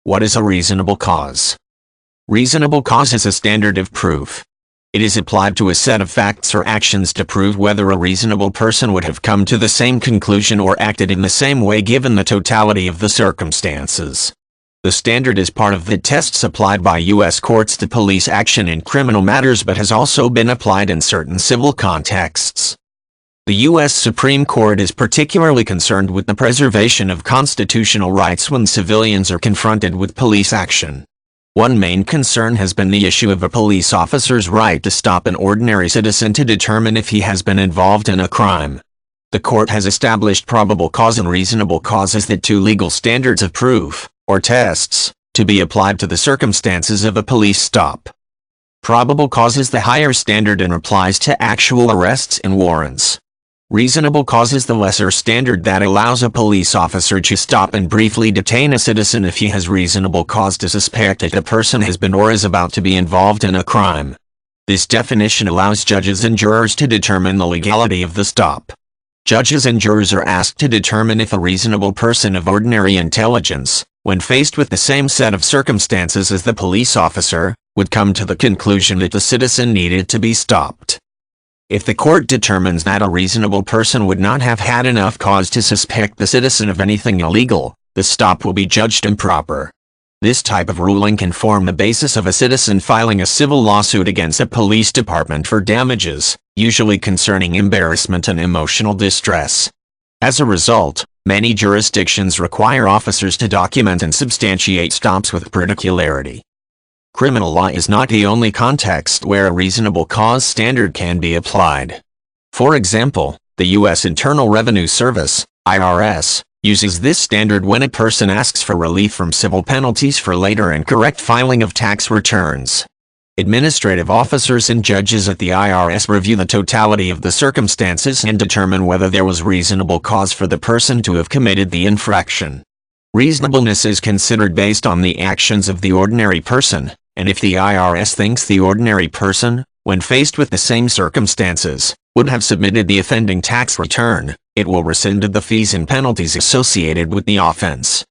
What is a reasonable cause? Reasonable cause is a standard of proof. It is applied to a set of facts or actions to prove whether a reasonable person would have come to the same conclusion or acted in the same way given the totality of the circumstances. The standard is part of the tests applied by U.S. courts to police action in criminal matters but has also been applied in certain civil contexts. The U.S. Supreme Court is particularly concerned with the preservation of constitutional rights when civilians are confronted with police action. One main concern has been the issue of a police officer's right to stop an ordinary citizen to determine if he has been involved in a crime. The court has established probable cause and reasonable cause as the two legal standards of proof, or tests, to be applied to the circumstances of a police stop. Probable cause is the higher standard and applies to actual arrests and warrants. Reasonable cause is the lesser standard that allows a police officer to stop and briefly detain a citizen if he has reasonable cause to suspect that a person has been or is about to be involved in a crime. This definition allows judges and jurors to determine the legality of the stop. Judges and jurors are asked to determine if a reasonable person of ordinary intelligence, when faced with the same set of circumstances as the police officer, would come to the conclusion that the citizen needed to be stopped. If the court determines that a reasonable person would not have had enough cause to suspect the citizen of anything illegal, the stop will be judged improper. This type of ruling can form the basis of a citizen filing a civil lawsuit against a police department for damages, usually concerning embarrassment and emotional distress. As a result, many jurisdictions require officers to document and substantiate stops with particularity. Criminal law is not the only context where a reasonable cause standard can be applied. For example, the U.S. Internal Revenue Service, IRS, uses this standard when a person asks for relief from civil penalties for late or incorrect filing of tax returns. Administrative officers and judges at the IRS review the totality of the circumstances and determine whether there was reasonable cause for the person to have committed the infraction. Reasonableness is considered based on the actions of the ordinary person, and if the IRS thinks the ordinary person, when faced with the same circumstances, would have submitted the offending tax return, it will rescind the fees and penalties associated with the offense.